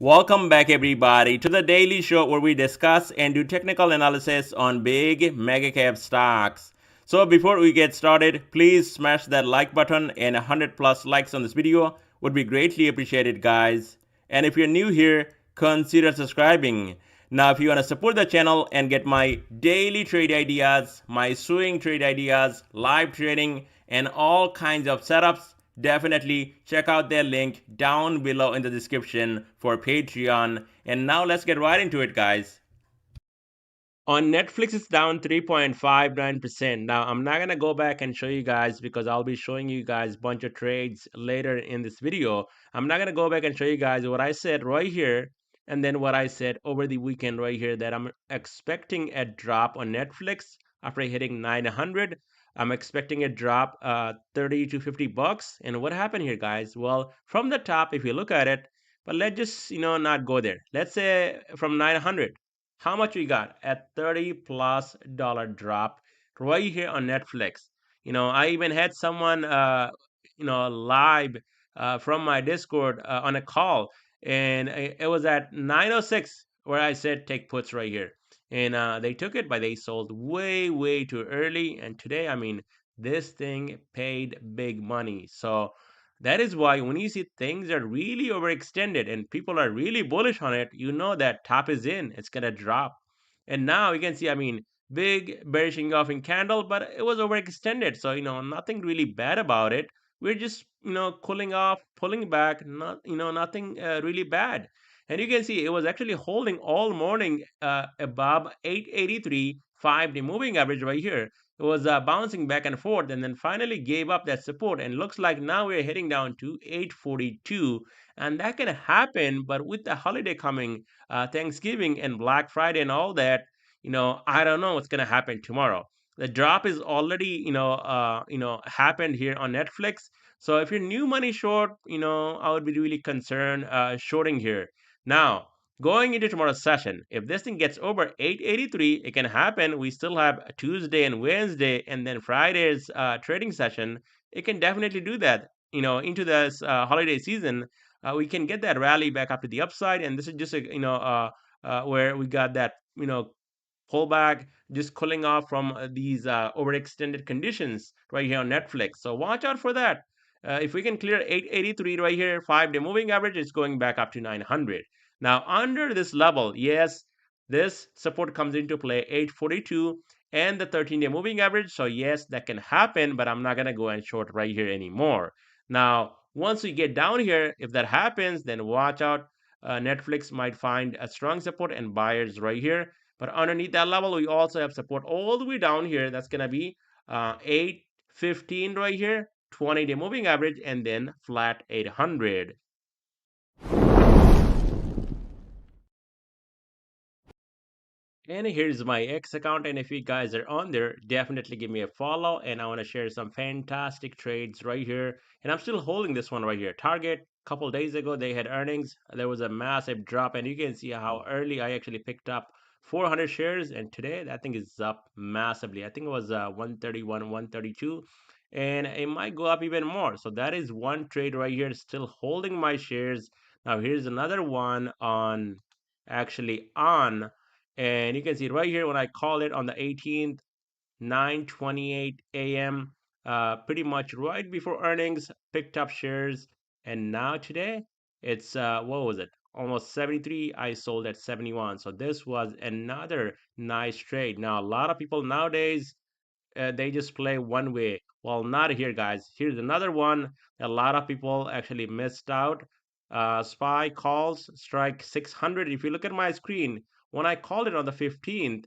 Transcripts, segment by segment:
Welcome back, everybody, to the daily show where we discuss and do technical analysis on big mega cap stocks. So, before we get started, please smash that like button, and 100 plus likes on this video would be greatly appreciated, guys. And if you're new here, consider subscribing. Now, if you want to support the channel and get my daily trade ideas, my swing trade ideas, live trading, and all kinds of setups, definitely check out their link down below in the description for Patreon. And now let's get right into it, guys. On Netflix, it's down 3.59%. Now, I'm not going to go back and show you guys because I'll be showing you guys a bunch of trades later in this video. I'm not going to go back and show you guys what I said right here and then what I said over the weekend right here, that I'm expecting a drop on Netflix after hitting 900. I'm expecting a drop 30 to 50 bucks. And what happened here, guys? Well, from the top, if you look at it, but let's just, not go there. Let's say from 900, how much we got? A $30+ drop right here on Netflix. I even had someone live from my Discord on a call, and it was at 9:06 where I said take puts right here. And they took it, but they sold way, way too early. And today, I mean, this thing paid big money. So that is why when you see things are really overextended and people are really bullish on it, you know that top is in, it's gonna drop. And now you can see, I mean, big bearish engulfing candle, but it was overextended. So, nothing really bad about it. We're just, cooling off, pulling back, nothing really bad. And you can see it was actually holding all morning above 883, 5-day moving average right here. It was bouncing back and forth and then finally gave up that support, and looks like now we're heading down to 842. And that can happen, but with the holiday coming, Thanksgiving and Black Friday and all that, I don't know what's going to happen tomorrow. The drop is already, happened here on Netflix. So if you're new money short, I would be really concerned shorting here. Now, going into tomorrow's session, if this thing gets over 883, it can happen. We still have Tuesday and Wednesday, and then Friday's trading session. It can definitely do that. Into this holiday season, we can get that rally back up to the upside, and this is just a where we got that pullback, just cooling off from these overextended conditions right here on Netflix. So watch out for that. If we can clear 883 right here, 5-day moving average, it's going back up to 900. Now, under this level, yes, this support comes into play, 842 and the 13-day moving average. So yes, that can happen, but I'm not going to go and short right here anymore. Now, once we get down here, if that happens, then watch out. Netflix might find a strong support and buyers right here. But underneath that level, we also have support all the way down here. That's going to be 815 right here, 20-day moving average, and then flat 800. And here's my X account. And if you guys are on there, definitely give me a follow. And I want to share some fantastic trades right here. And I'm still holding this one right here. Target, a couple days ago, they had earnings. There was a massive drop. And you can see how early I actually picked up 400 shares. And today, that thing is up massively. I think it was 131, 132. And it might go up even more. So that is one trade right here, still holding my shares. Now, here's another one on actually on, and you can see right here when I call it on the 18th, 9:28 a.m. Pretty much right before earnings, picked up shares, and now today it's what was it? Almost 73. I sold at 71. So this was another nice trade. Now a lot of people nowadays they just play one way. Well, not here, guys. Here's another one. A lot of people actually missed out. SPY calls strike 600. If you look at my screen, when I called it on the 15th,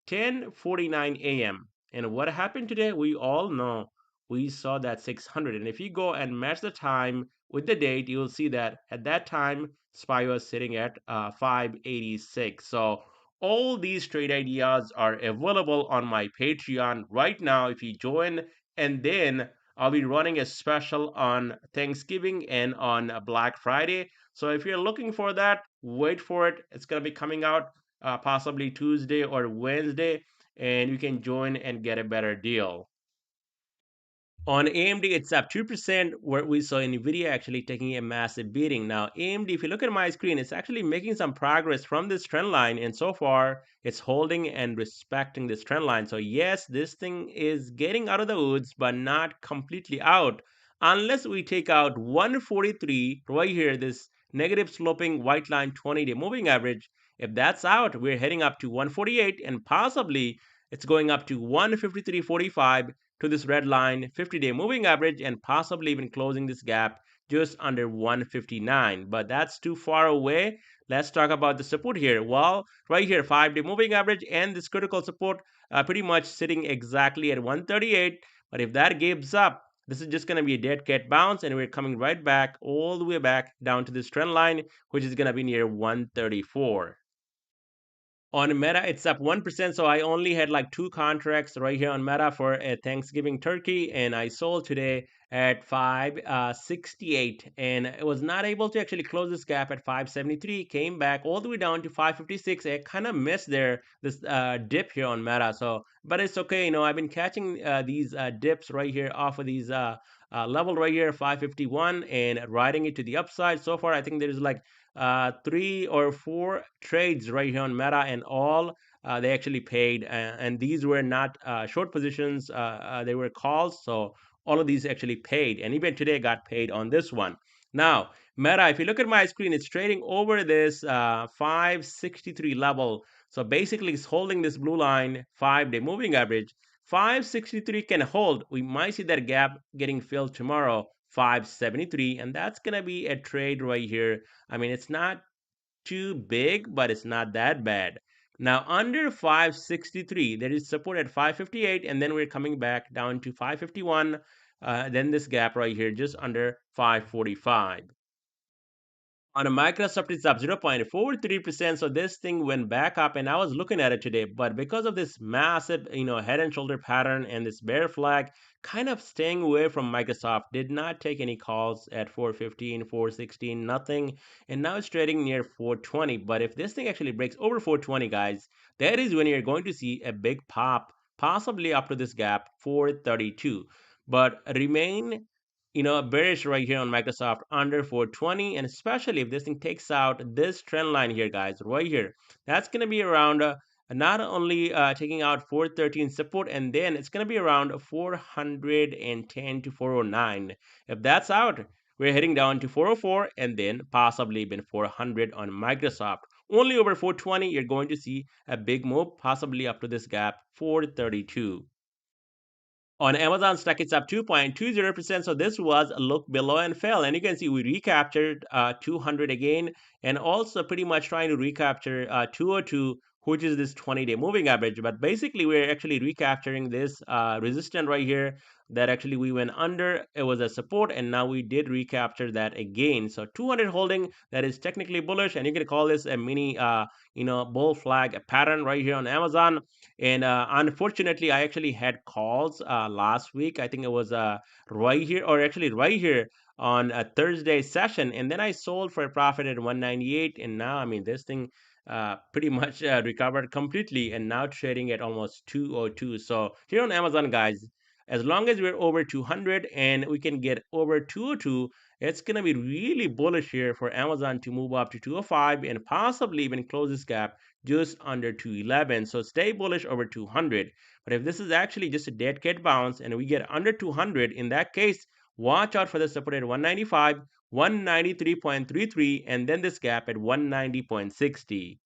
10:49 a.m. And what happened today? We all know. We saw that 600. And if you go and match the time with the date, you'll see that at that time, SPY was sitting at 586. So all these trade ideas are available on my Patreon right now if you join, and then I'll be running a special on Thanksgiving and on Black Friday. So if you're looking for that, wait for it. It's going to be coming out possibly Tuesday or Wednesday, and you can join and get a better deal. On AMD, it's up 2%, where we saw Nvidia actually taking a massive beating. Now, AMD, if you look at my screen, it's actually making some progress from this trend line, and so far, it's holding and respecting this trend line. So, yes, this thing is getting out of the woods, but not completely out, unless we take out 143 right here, this negative sloping white line 20-day moving average. If that's out, we're heading up to 148, and possibly it's going up to 153.45 to this red line 50-day moving average, and possibly even closing this gap just under 159. But that's too far away. Let's talk about the support here. Well, right here, 5-day moving average and this critical support pretty much sitting exactly at 138. But if that gives up, this is just going to be a dead cat bounce, and we're coming right back all the way back down to this trend line, which is going to be near 134. On Meta, it's up 1%. So I only had like two contracts right here on Meta for a Thanksgiving turkey, and I sold today at 568, and I was not able to actually close this gap at 573. Came back all the way down to 556. I kind of missed this dip here on Meta. So, but it's okay. I've been catching these dips right here off of these level right here, 551, and riding it to the upside. So far, I think there's like 3 or 4 trades right here on Meta, and all they actually paid, and these were not short positions; they were calls. So all of these actually paid, and even today got paid on this one. Now, Meta, if you look at my screen, it's trading over this 563 level. So basically, it's holding this blue line 5-day moving average. 563 can hold. We might see that gap getting filled tomorrow, 573, and that's gonna be a trade right here. I mean, it's not too big, but it's not that bad. Now, under 563, there is support at 558, and then we're coming back down to 551. Then this gap right here, just under 545. On a Microsoft, it's up 0.43%. So this thing went back up, and I was looking at it today. But because of this massive, head and shoulder pattern and this bear flag, kind of staying away from Microsoft, did not take any calls at 415, 416, nothing. And now it's trading near 420. But if this thing actually breaks over 420, guys, that is when you're going to see a big pop, possibly up to this gap, 432. But remain bearish right here on Microsoft under 420, and especially if this thing takes out this trend line here, guys, right here, that's going to be around not only taking out 413 support, and then it's going to be around 410 to 409. If that's out, we're heading down to 404, and then possibly even 400 on Microsoft. Only over 420, you're going to see a big move, possibly up to this gap, 432. On Amazon stock, it's up 2.20%. So this was a look below and fell. And you can see we recaptured 200 again, and also pretty much trying to recapture 202, which is this 20-day moving average. But basically, we're actually recapturing this resistance right here that actually we went under. It was a support, and now we did recapture that again. So 200 holding, that is technically bullish, and you can call this a mini bull flag pattern right here on Amazon. And unfortunately, I actually had calls last week. I think it was right here, or actually right here on a Thursday session. And then I sold for a profit at 198. And now, I mean, this thing pretty much recovered completely, and now trading at almost 202. So here on Amazon, guys, as long as we're over 200 and we can get over 202, it's going to be really bullish here for Amazon to move up to 205 and possibly even close this gap just under 211. So stay bullish over 200. But if this is actually just a dead cat bounce and we get under 200, in that case, watch out for the support at 195, 193.33, and then this gap at 190.60.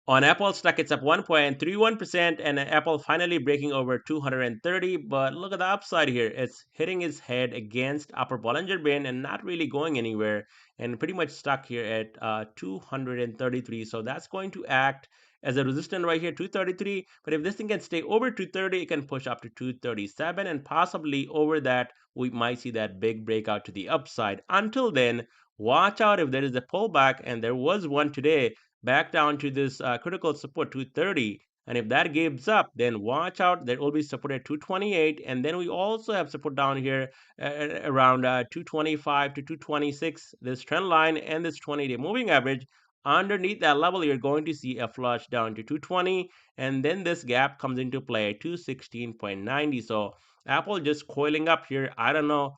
On Apple stock, it's up 1.31%, and Apple finally breaking over 230. But look at the upside here. It's hitting its head against upper Bollinger Band and not really going anywhere, and pretty much stuck here at 233. So that's going to act as a resistance right here, 233. But if this thing can stay over 230, it can push up to 237, and possibly over that, we might see that big breakout to the upside. Until then, watch out if there is a pullback, and there was one today back down to this critical support 230, and if that gives up, then watch out, there will be support at 228, and then we also have support down here around 225 to 226, this trend line and this 20-day moving average. Underneath that level, you're going to see a flush down to 220, and then this gap comes into play at 216.90. So Apple just coiling up here. I don't know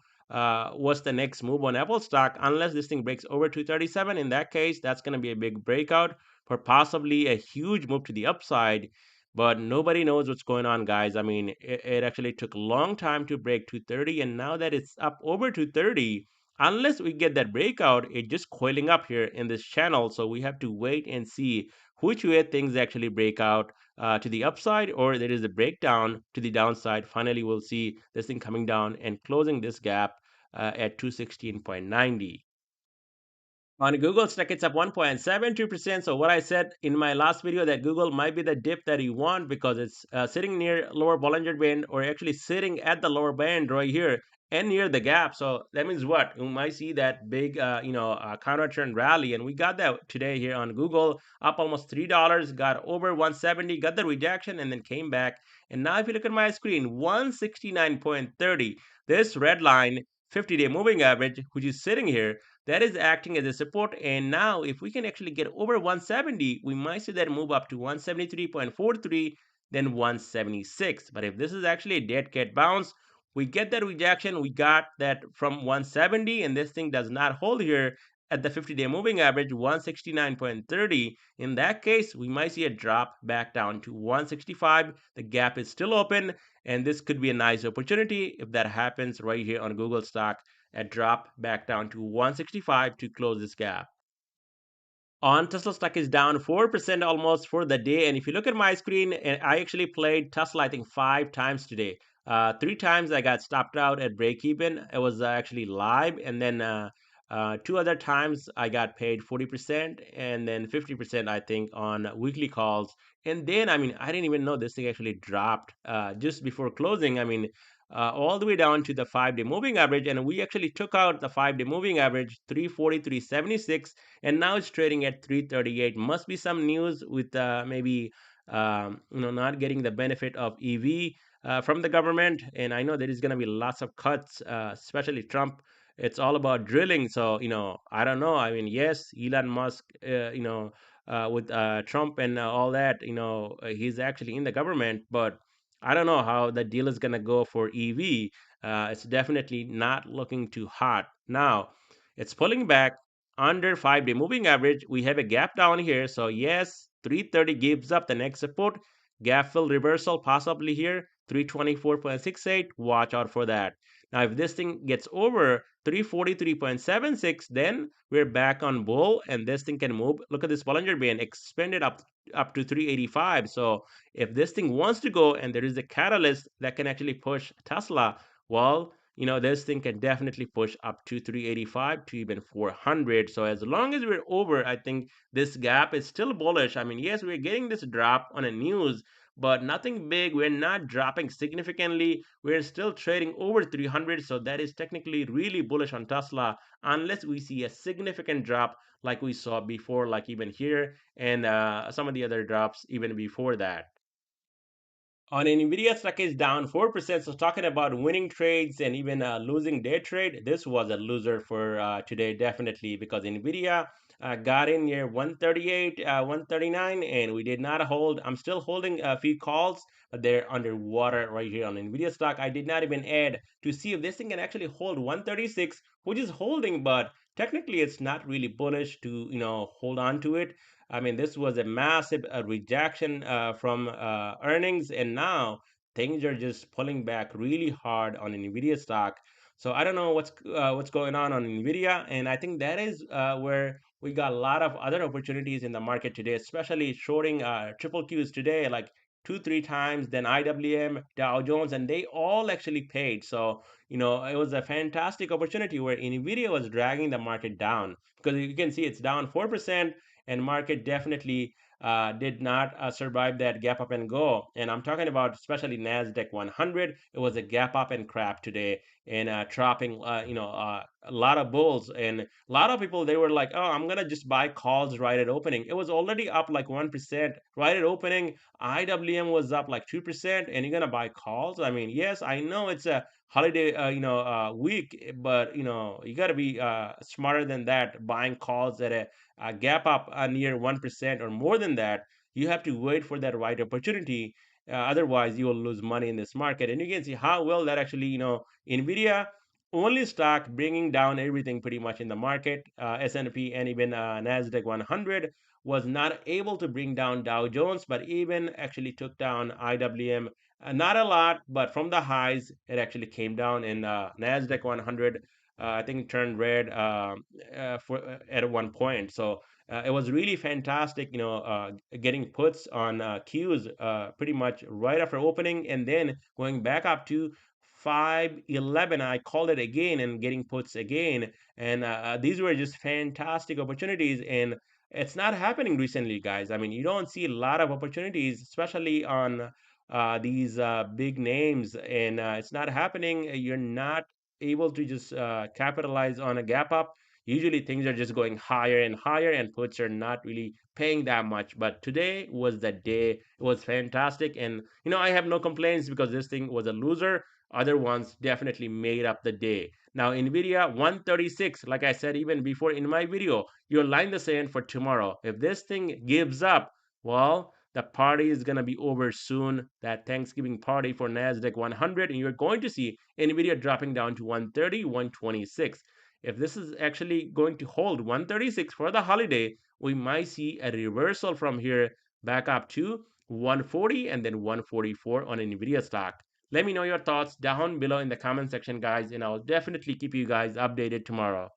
what's the next move on Apple stock unless this thing breaks over 237. In that case, that's going to be a big breakout for possibly a huge move to the upside. But nobody knows what's going on, guys. I mean, it actually took a long time to break 230, and now that it's up over 230, unless we get that breakout, it's just coiling up here in this channel. So we have to wait and see which way things actually break out to the upside, or there is a breakdown to the downside. Finally, we'll see this thing coming down and closing this gap at 216.90. On Google stock, it's up 1.72%. So what I said in my last video that Google might be the dip that you want because it's sitting near lower Bollinger Band, or actually sitting at the lower band right here and near the gap. So that means what? You might see that big, counter trend rally, and we got that today here on Google, up almost $3, got over 170, got the rejection, and then came back. And now if you look at my screen, 169.30, this red line, 50-day moving average, which is sitting here, that is acting as a support. And now if we can actually get over 170, we might see that move up to 173.43, then 176. But if this is actually a dead cat bounce, we get that rejection, we got that from 170, and this thing does not hold here at the 50-day moving average 169.30. In that case, we might see a drop back down to 165. The gap is still open, and this could be a nice opportunity if that happens right here on Google stock, a drop back down to 165 to close this gap. On Tesla stock is down 4% almost for the day. And if you look at my screen, I actually played Tesla, I think 5 times today. 3 times I got stopped out at break even. It was actually live. And then 2 other times I got paid 40% and then 50%, I think, on weekly calls. And then, I mean, I didn't even know this thing actually dropped just before closing. I mean, all the way down to the 5-day moving average. And we actually took out the 5-day moving average, 343.76, and now it's trading at 338. Must be some news with maybe not getting the benefit of EV from the government. And I know there is going to be lots of cuts, especially Trump. It's all about drilling. So I don't know. I mean, yes, Elon Musk, with Trump and all that, he's actually in the government, but I don't know how the deal is going to go for EV. It's definitely not looking too hot now. It's pulling back under 5-day moving average. We have a gap down here. So yes, 330 gives up the next support. Gap fill reversal possibly here. 324.68. Watch out for that. Now, if this thing gets over 343.76, then we're back on bull, and this thing can move. Look at this Bollinger Band expanded up to 385. So if this thing wants to go and there is a catalyst that can actually push Tesla, well, this thing can definitely push up to 385 to even 400. So as long as we're over, I think this gap is still bullish. I mean, yes, we're getting this drop on a news, but nothing big. We're not dropping significantly. We're still trading over 300. So that is technically really bullish on Tesla, unless we see a significant drop like we saw before, like even here, and some of the other drops even before that. On Nvidia, stock is down 4%. So talking about winning trades and even losing day trade, this was a loser for today, definitely, because Nvidia got in near 138, 139, and we did not hold. I'm still holding a few calls, but they're underwater right here on Nvidia stock. I did not even add to see if this thing can actually hold 136, which is holding, but technically it's not really bullish to hold on to it. I mean, this was a massive rejection from earnings, and now things are just pulling back really hard on Nvidia stock. So I don't know what's going on Nvidia, and I think that is where we got a lot of other opportunities in the market today, especially shorting triple Qs today, like 2, 3 times, then IWM, Dow Jones, and they all actually paid. So it was a fantastic opportunity where Nvidia was dragging the market down, because you can see it's down 4%, and market definitely did not survive that gap up and go. And I'm talking about especially Nasdaq 100. It was a gap up and crap today, and dropping, a lot of bulls, and a lot of people, they were like, "Oh, I'm gonna just buy calls right at opening." It was already up like 1% right at opening. IWM was up like 2%, and you're gonna buy calls. I mean, yes, I know it's a holiday, week, but you got to be smarter than that. Buying calls at a gap up near 1% or more than that, you have to wait for that right opportunity. Otherwise, you will lose money in this market. And you can see how well that actually, Nvidia only stock bringing down everything pretty much in the market. S&P and even Nasdaq 100 was not able to bring down Dow Jones, but even actually took down IWM. Not a lot, but from the highs, it actually came down. In Nasdaq 100, I think turned red at one point. So it was really fantastic, getting puts on Qs pretty much right after opening, and then going back up to 511. I called it again and getting puts again. And these were just fantastic opportunities. And it's not happening recently, guys. I mean, you don't see a lot of opportunities, especially on these big names, and it's not happening. You're not able to just capitalize on a gap up. Usually things are just going higher and higher, and puts are not really paying that much. But today was the day. It was fantastic. And, I have no complaints because this thing was a loser. Other ones definitely made up the day. Now, Nvidia 136, like I said even before in my video, you'll line the sand for tomorrow. If this thing gives up, well, the party is going to be over soon. That Thanksgiving party for Nasdaq 100, and you're going to see Nvidia dropping down to 130, 126. If this is actually going to hold 136 for the holiday, we might see a reversal from here back up to 140 and then 144 on Nvidia stock. Let me know your thoughts down below in the comment section, guys, and I'll definitely keep you guys updated tomorrow.